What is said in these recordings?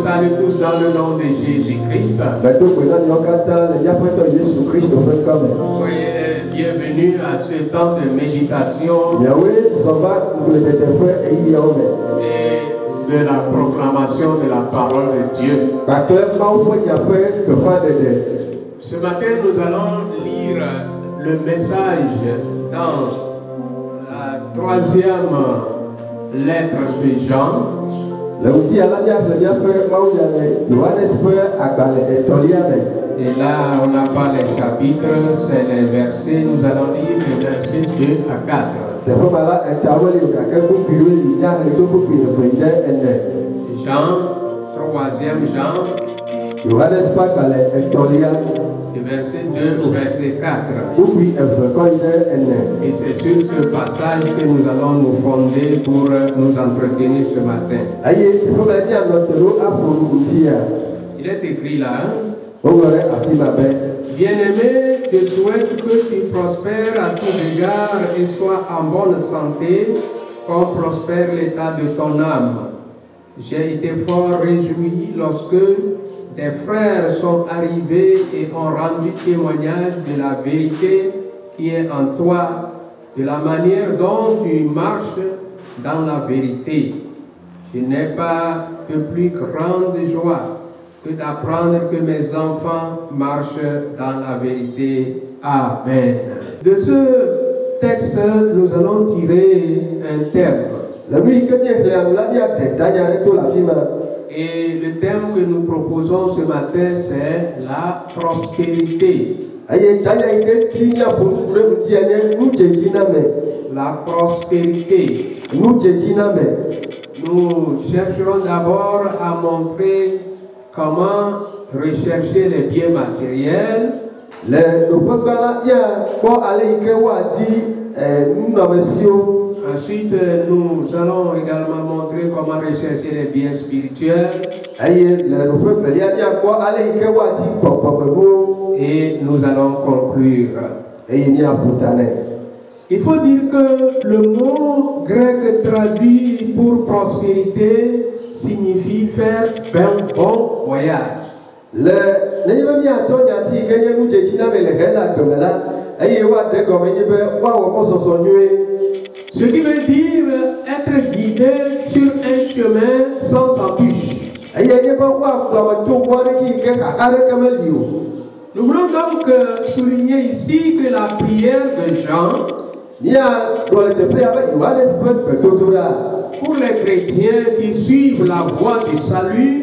salue tous dans le nom de Jésus-Christ. Soyez bienvenus à ce temps de méditation et de la proclamation de la parole de Dieu. Ce matin, nous allons lire le message dans la 3e lettre de Jean. Et là, on n'a pas les chapitres, c'est les versets. Nous allons lire les versets 2 à 4. Jean, 3e Jean, verset 2 au verset 4. Et c'est sur ce passage que nous allons nous fonder pour nous entretenir ce matin. Il est écrit là, bien-aimé, je souhaite que tu prospères à tous égards et sois en bonne santé, comme prospère l'état de ton âme. J'ai été fort réjoui lorsque tes frères sont arrivés et ont rendu témoignage de la vérité qui est en toi, de la manière dont tu marches dans la vérité. Je n'ai pas de plus grande joie que d'apprendre que mes enfants marchent dans la vérité. Amen. De ce texte, nous allons tirer un thème. Et le thème que nous proposons ce matin, c'est la prospérité. La prospérité. Nous chercherons d'abord à montrer comment rechercher les biens matériels. Ensuite, nous allons également montrer comment rechercher les biens spirituels. Et nous allons conclure. Il faut dire que le mot grec traduit pour prospérité signifie faire un bon voyage. Ce qui veut dire être guidé sur un chemin sans embûche. Nous voulons donc souligner ici que la prière de Jean pour les chrétiens qui suivent la voie du salut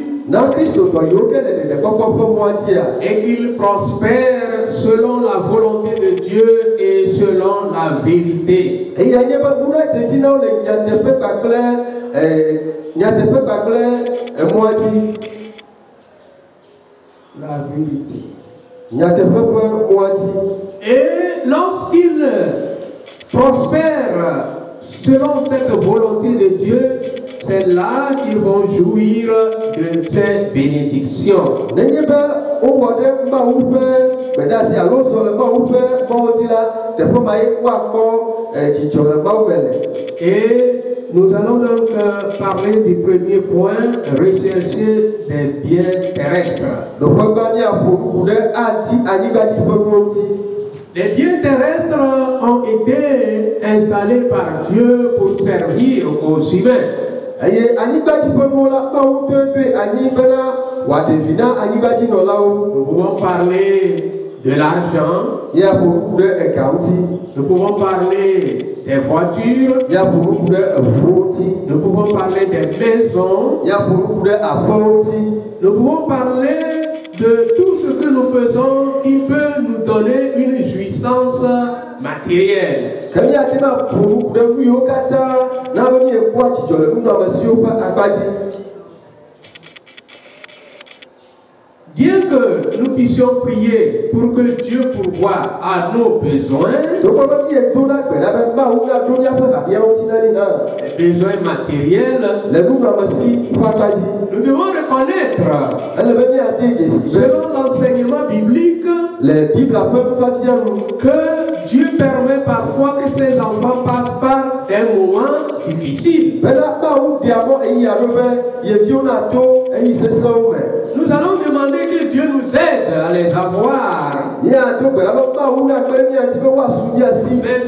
et qu'ils prospèrent selon la volonté de Dieu et selon la vérité. La vérité. Et lorsqu'ils prospèrent selon cette volonté de Dieu, c'est là qu'ils vont jouir de ces bénédictions. Et nous allons donc parler du premier point, rechercher des biens terrestres. Les biens terrestres ont été installés par Dieu pour servir aux humains. Nous pouvons parler de l'argent. Nous pouvons parler des voitures. Nous pouvons parler des maisons. Nous pouvons parler de tout ce que nous faisons qui peut nous donner une jouissance matérielle. Bien que nous puissions prier pour que Dieu pourvoie à nos besoins, les besoins matériels, nous devons reconnaître, selon l'enseignement biblique, que Dieu permet parfois que ses enfants passent par des un moment difficile. Nous allons demander que Dieu nous aide à les avoir. Mais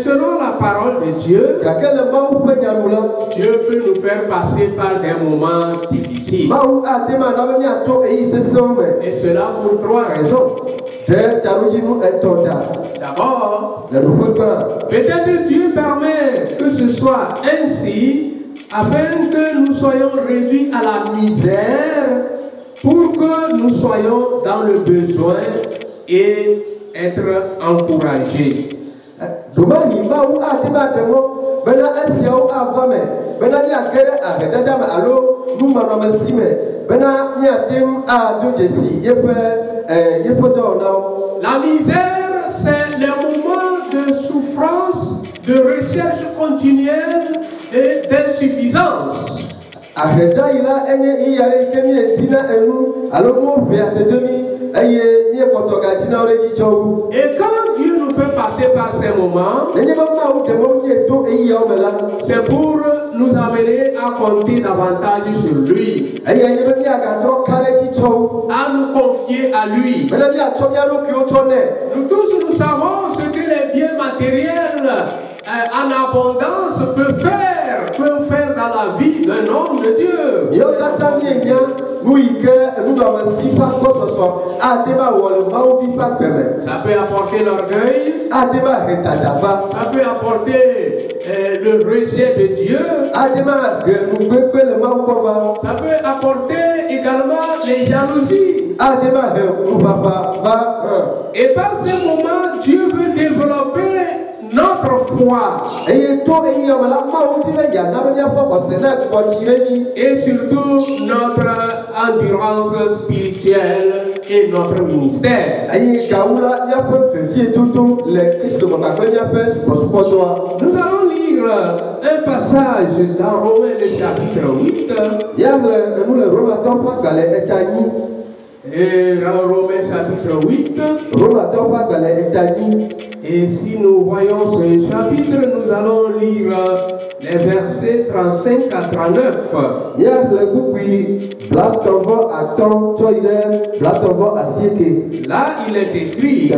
selon la parole de Dieu, Dieu peut nous faire passer par des moments difficiles. Et cela pour 3 raisons. D'abord, peut-être Dieu permet que ce soit ainsi afin que nous soyons réduits à la misère pour que nous soyons dans le besoin et être encouragés. La misère, c'est le moment de souffrance, de recherche continuelle et d'insuffisance. Et quand Dieu nous fait passer par ces moments, c'est pour nous amener à compter davantage sur lui, à nous confier à lui. Nous tous, nous savons ce que les biens matériels en abondance peuvent faire dans la vie d'un homme de Dieu. Ça peut apporter l'orgueil, ça peut apporter le rejet de Dieu, ça peut apporter également les jalousies. Et par ces moments, Dieu veut développer notre foi et surtout notre endurance spirituelle et notre ministère. Nous allons lire un passage dans Romains le chapitre 8. Et dans Romains chapitre 8. Et si nous voyons ce chapitre, nous allons lire les versets 35 à 39. Là, il est écrit: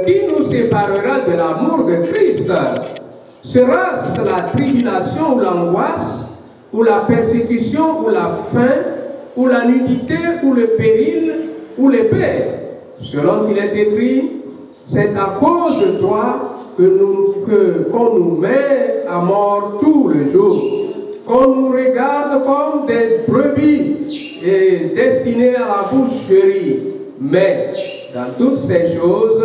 qui nous séparera de l'amour de Christ? Sera-ce la tribulation ou l'angoisse, ou la persécution ou la faim, ou la nudité ou le péril, ou l'épée? Selon qu'il est écrit: c'est à cause de toi qu'on nous met à mort tout le jour, qu'on nous regarde comme des brebis et destinés à la boucherie. Mais dans toutes ces choses,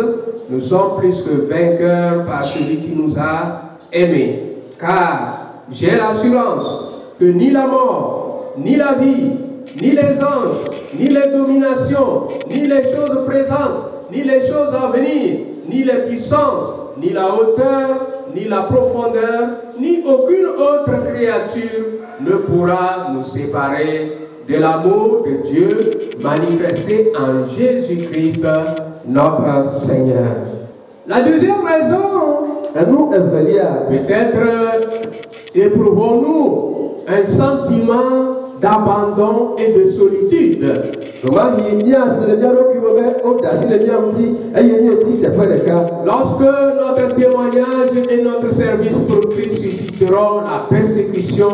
nous sommes plus que vainqueurs par celui qui nous a aimés. Car j'ai l'assurance que ni la mort, ni la vie, ni les anges, ni les dominations, ni les choses présentes, ni les choses à venir, ni les puissances, ni la hauteur, ni la profondeur, ni aucune autre créature ne pourra nous séparer de l'amour de Dieu manifesté en Jésus-Christ, notre Seigneur. La deuxième raison, peut-être éprouvons-nous un sentiment d'abandon et de solitude. Lorsque notre témoignage et notre service pour Christ susciteront la persécution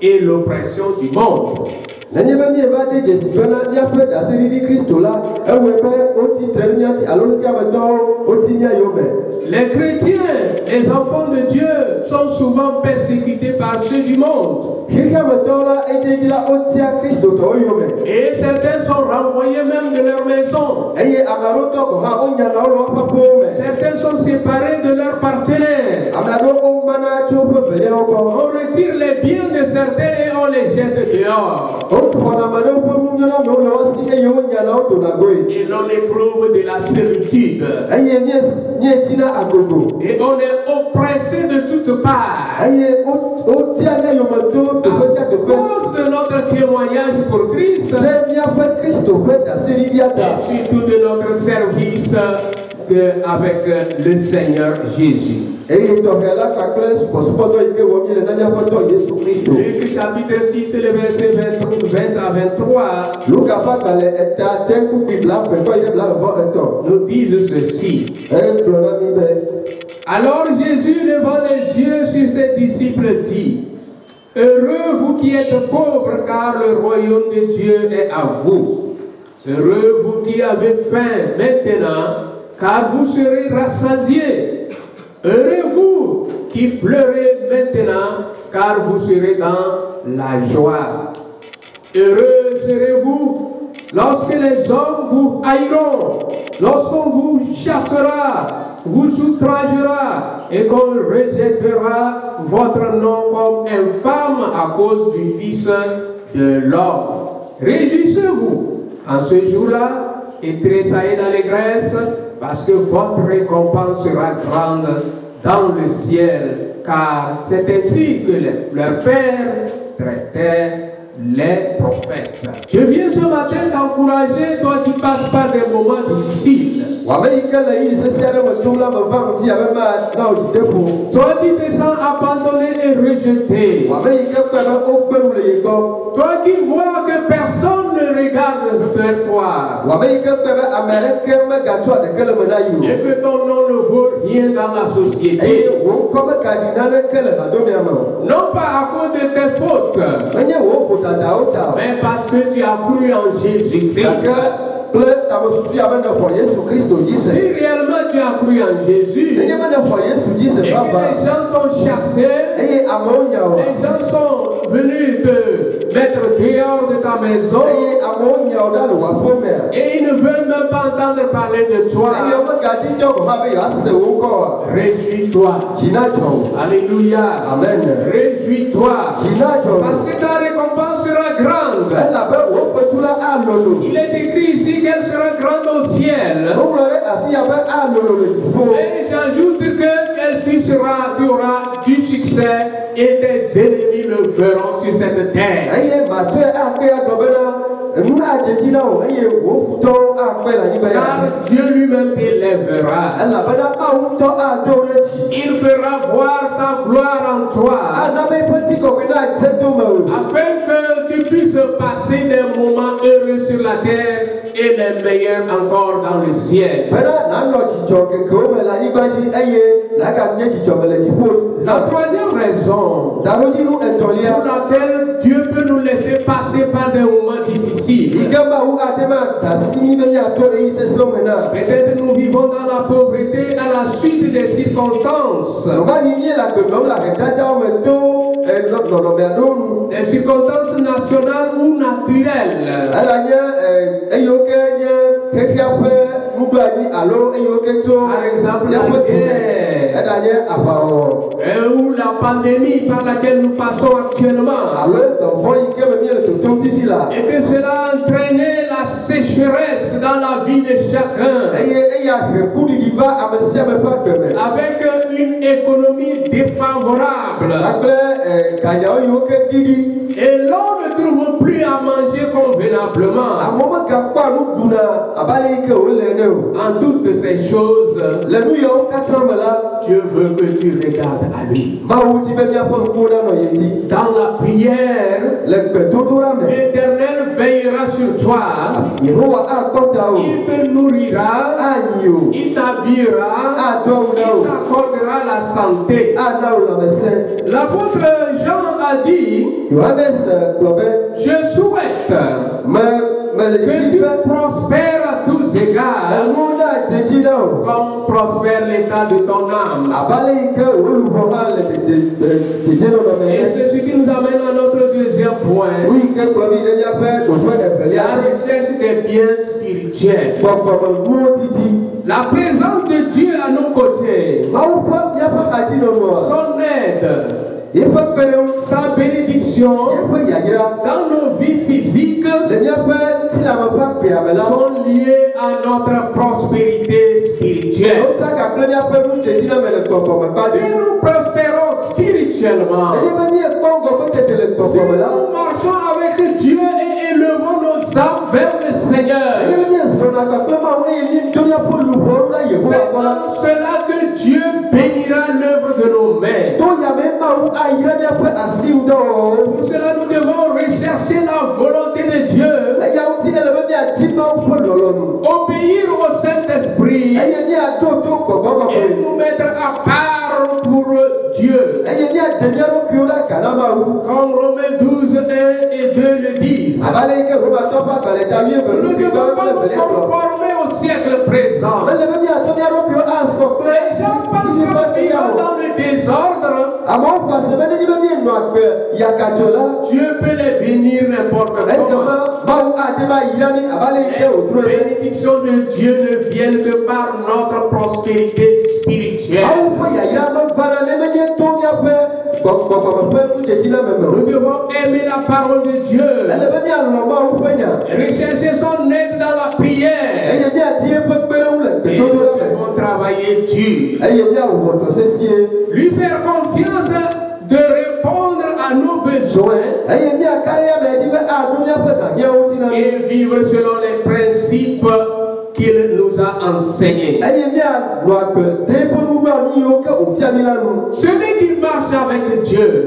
et l'oppression du monde. Les chrétiens, les enfants de Dieu, sont souvent persécutés par ceux du monde. Et certains sont renvoyés même de leur maison. Certains sont séparés de leurs partenaires. On retire les biens de certains et on les jette dehors. Et l'on éprouve de la servitude. Et on est oppressé de toutes parts. À cause de notre témoignage pour Christ. Et surtout de notre service avec le Seigneur Jésus. Luc chapitre 6, le verset 20 à 23, nous disent ceci. Alors Jésus, levant les yeux sur ses disciples, dit: Heureux vous qui êtes pauvres, car le royaume de Dieu est à vous. Heureux vous qui avez faim maintenant, car vous serez rassasiés. Heureux vous qui pleurez maintenant, car vous serez dans la joie. Heureux serez-vous lorsque les hommes vous haïront, lorsqu'on vous chassera, vous outragera et qu'on rejettera votre nom comme infâme à cause du Fils de l'homme. Réjouissez-vous en ce jour-là et tressaillez d'allégresse, parce que votre récompense sera grande dans le ciel, car c'est ainsi que leur Père traitait les prophètes. Je viens ce matin t'encourager, toi qui passes par des moments difficiles. Toi qui te sens abandonné et rejeté. Toi qui vois que personne ne regarde vers toi. Et que ton nom ne vaut rien dans la société. Non pas à cause de tes fautes, mais parce que tu as cru en Jésus-Christ. Si réellement tu as cru en Jésus et que les gens t'ont chassé, les gens sont venus te mettre dehors de ta maison et ils ne veulent même pas entendre parler de toi, réjouis-toi. Alléluia. Amen. Réjouis-toi parce que ta récompense sera grande. Il est écrit ici qu'elle sera grande au ciel. Et j'ajoute que tu auras du succès et tes ennemis le verront sur cette terre. Car Dieu lui-même t'élèvera. Il fera voir sa gloire en toi, afin que tu puisses passer des moments heureux sur la terre et les meilleurs encore dans le ciel. La troisième raison pour laquelle Dieu peut nous laisser passer par des moments difficiles. Peut-être nous vivons dans la pauvreté à la suite des circonstances. Des circonstances nationales ou naturelles. Par exemple, la guerre ou la pandémie par laquelle nous passons actuellement. Et que cela a entraîné la sécheresse dans la vie de chacun. Avec une économie défavorable. Et l'on ne trouve plus à manger convenablement. En toutes ces choses, Dieu veut que tu regardes à lui. Dans la prière, l'Éternel veillera sur toi. Il te nourrira, il t'habillera, il t'accordera la santé. L'apôtre Jean a dit: je souhaite que tu prospères à tous égards, comme prospère l'état de ton âme. Et c'est ce qui nous amène à notre deuxième point. La recherche des biens spirituels. La présence de Dieu à nos côtés, son aide, sa bénédiction dans nos vies physiques sont liées à notre prospérité spirituelle. Si nous prospérons spirituellement, si nous marchons avec Dieu et élevons nos âmes vers le Seigneur. C'est dans cela que Dieu bénira l'œuvre de nos mains. Pour cela, nous devons rechercher la volonté de Dieu. Obéir au Saint-Esprit et nous mettre à part pour Dieu. Comme Romains 12, 1 et 2 le disent. Nous ne devons pas nous conformer au siècle présent. Les gens pensent vivant dans le désordre. Dieu peut les bénir n'importe comment. Les bénédictions de Dieu ne viennent que par notre prospérité spirituelle. Nous devons aimer la parole de Dieu. Rechercher son aide dans la prière. Et nous devons travailler dur. Lui faire confiance de répondre à nos besoins et vivre selon les principes qu'il nous a enseignés. Celui qui marche avec Dieu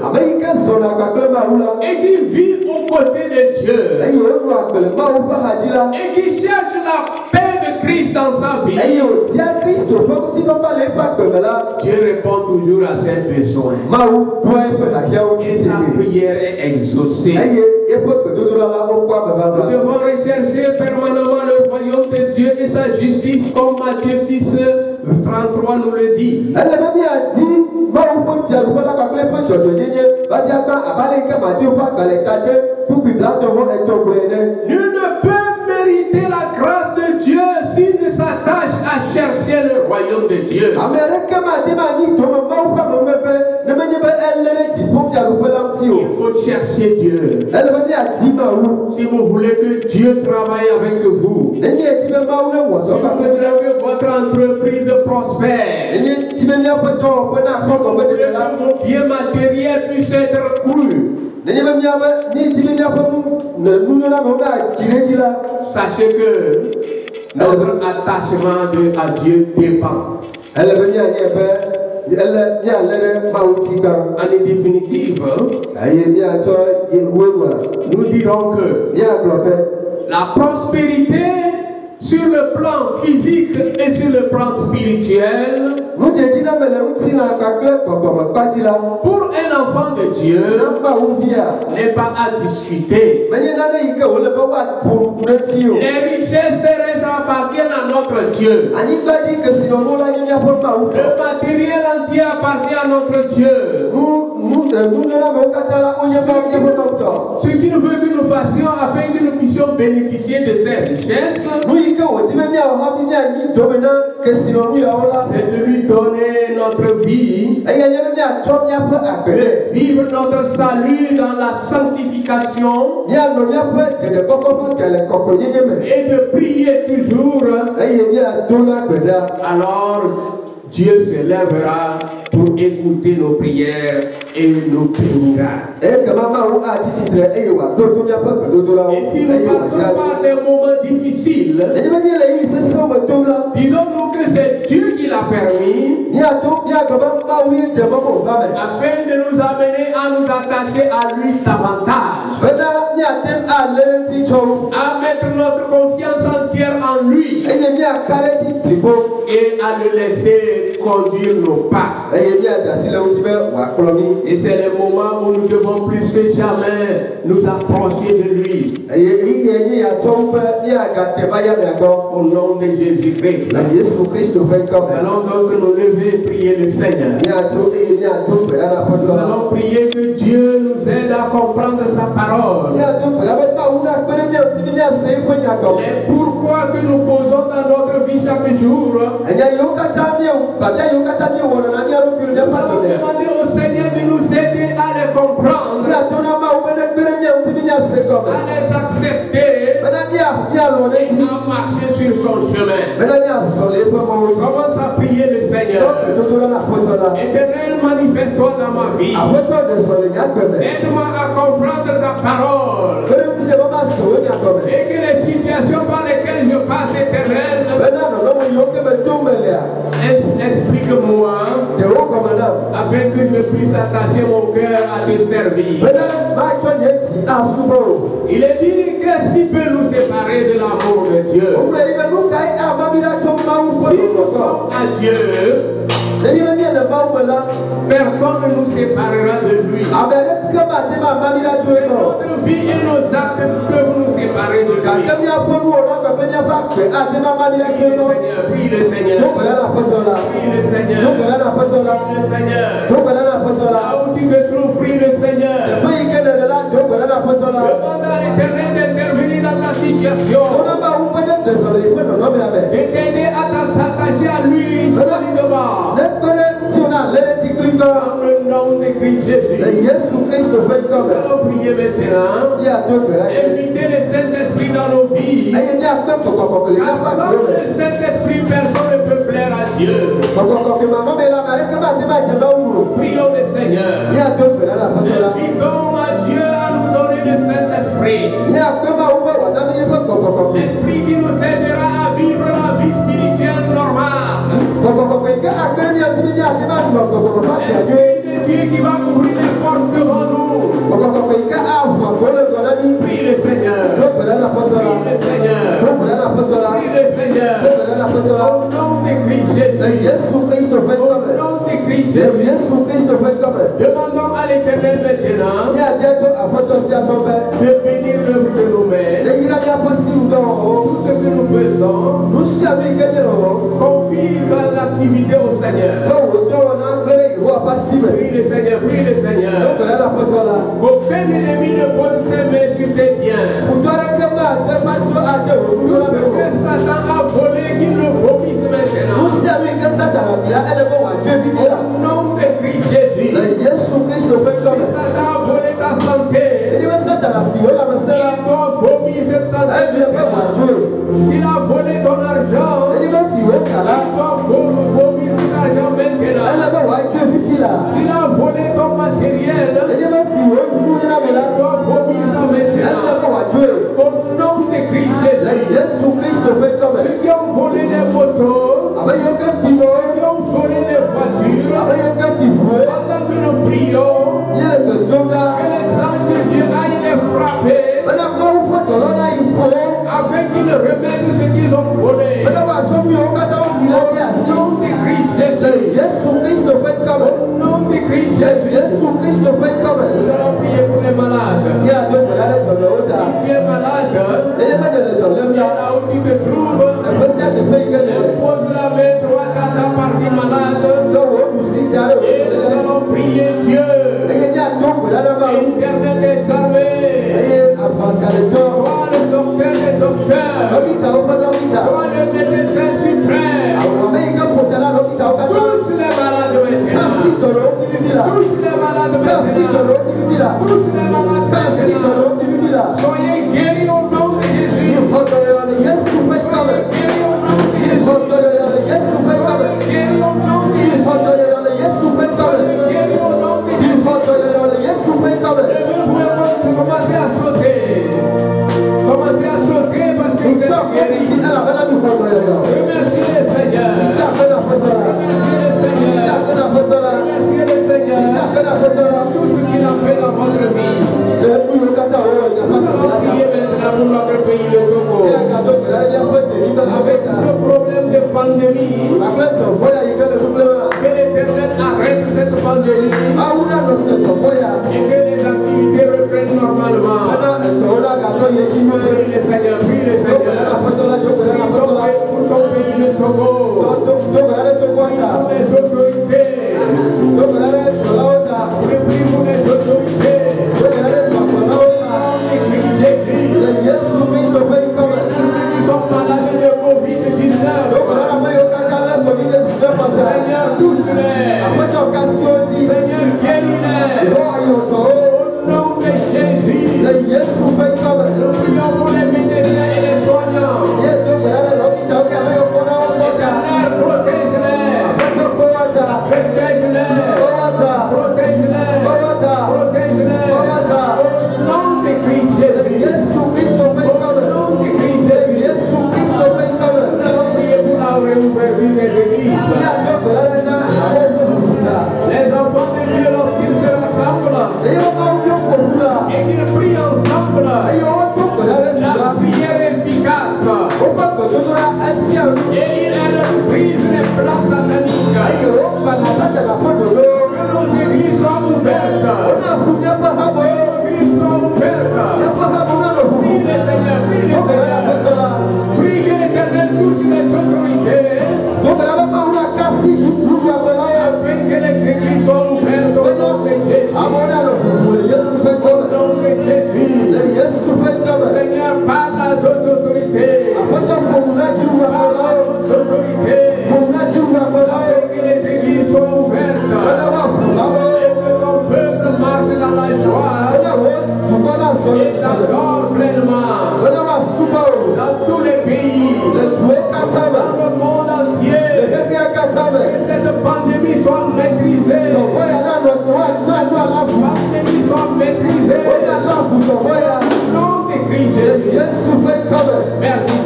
et qui vit aux côtés de Dieu et qui cherche la paix de Christ dans sa vie, Dieu répond toujours à ses besoins. Et sa prière est exaucée. Nous devons rechercher permanemment le royaume de Dieu et sa justice, comme Matthieu 6, 33 nous le dit. Nul ne peut mériter la grâce de Dieu s'il ne s'attache à chercher le royaume de Dieu. Il faut chercher Dieu. Si vous voulez que Dieu travaille avec vous, si vous voulez que votre entreprise prospère, si vous voulez que vos biens matériels puissent être crus, sachez que notre attachement à Dieu dépend. En définitive, nous dirons que la prospérité sur le plan physique et sur le plan spirituel, pour un enfant de Dieu, n'est pas à discuter. Les richesses terrestres appartiennent à notre Dieu. Le matériel entier appartient à notre Dieu. Ce qu'il veut que nous fassions afin que nous puissions bénéficier de ces richesses, c'est de lui donner notre vie, de vivre notre salut dans la sanctification et de prier toujours. Alors Dieu se lèvera pour écouter nos prières et nous bénira. Et si nous passons par des moments difficiles, disons-nous que c'est Dieu qui l'a permis, afin de nous amener à nous attacher à lui davantage, à mettre notre confiance entière en lui et à le laisser conduire nos pas. Et c'est le moment où nous devons plus que jamais nous approcher de lui. Au nom de Jésus-Christ. Nous allons donc nous lever et prier le Seigneur. Nous allons prier que Dieu nous aide à comprendre sa parole. Et pourquoi que nous posons dans notre vie chaque jour. Demander au Seigneur de nous aider à les comprendre, à les accepter et à marcher sur son chemin. Commence à prier le Seigneur. Éternel, manifeste Manifeste-toi dans ma vie. Aide-moi à comprendre ta parole. Et que les situations par lesquelles je passe, Éternel, explique-moi afin que je puisse attacher mon cœur à te servir. Il est dit, qu'est-ce qui peut nous séparer de l'amour de Dieu? Si nous sommes à Dieu, personne ne nous séparera de lui. Notre vie et nos actes peuvent nous séparer de lui. Prie le Seigneur. Prie le Seigneur. Prie le Seigneur. Là où tu te trouves, prie le Seigneur. Demande à l'Éternel d'intervenir dans ta situation. Et t'aider à t'attacher à lui solidement. Dans le nom de Christ Jésus. Allons prier maintenant. Invitez le Saint-Esprit dans nos vies. Sans le Saint-Esprit, personne ne peut plaire à Dieu. Prions le Seigneur. Invitons à Dieu à nous donner le Saint-Esprit. L'Esprit qui nous aidera à vivre la vie spirituelle normale. L'Esprit de Dieu qui va ouvrir les portes devant nous. Prie le Seigneur. Prie le Seigneur. Prie le Seigneur. Au nom de Christ Jésus. Au nom de Christ Jésus. Demandons à l'Éternel maintenant de bénir l'œuvre de nos mains. Tout ce que nous faisons, confie dans l'activité au Seigneur. Prie le Seigneur, prie le Seigneur. Aucun ennemi ne pose ses mains sur tes biens. Tout ce que Satan a volé, qu'il le vomisse maintenant. Au nom de Christ Jésus. Si Satan a volé ta santé, il doit vomir cette santé. S'il a volé ton argent, il doit vomir ton argent maintenant. S'il a volé ton matériel, il doit vomir ça maintenant. Au nom de Christ Jésus. Ceux qui ont volé les motos, ceux qui ont volé les voitures, pendant que nous prions, que les anges de Dieu aillent les frapper, afin qu'ils remettent ce qu'ils ont volé. Au nom de Christ Jésus. Au nom de Christ Jésus. Nous allons prier pour les malades. Si tu es malade, là où tu te trouves, pose la main droite à ta partie malade. Et nous allons prier Dieu. Éternel des armées. Toi le docteur des docteurs. Toi le médecin suprême. Tous les malades maintenant. Tous les malades maintenant. Tous les malades maintenant. Soyez guéris au nom de Jésus. Soyez guéris au nom de Jésus. Soyez guéris au nom de Jésus. Soyez guéris au nom de Jésus. Commencez à sauter. Commencez à sauter parce que vous êtes guéris. Remerciez le Seigneur. Remerciez le Seigneur. Remerciez le Seigneur. Tout ce qu'il a fait dans votre vie. Nous allons prier maintenant pour notre pays, le Togo. Avec ce problème de pandémie, que l'Éternel arrête cette pandémie et que les activités reprennent normalement. Prie le Seigneur, prie le Seigneur. Pour ton pays, le Togo. Pour les autorités. Prie pour les autorités. Ils sont malades de Covid-19. Seigneur, touche-les. Seigneur, guéris-les. Au nom de Jésus. Nous prions pour les médecins et les soignants. Éternel, protège-les. Protège-les.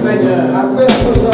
Seigneur.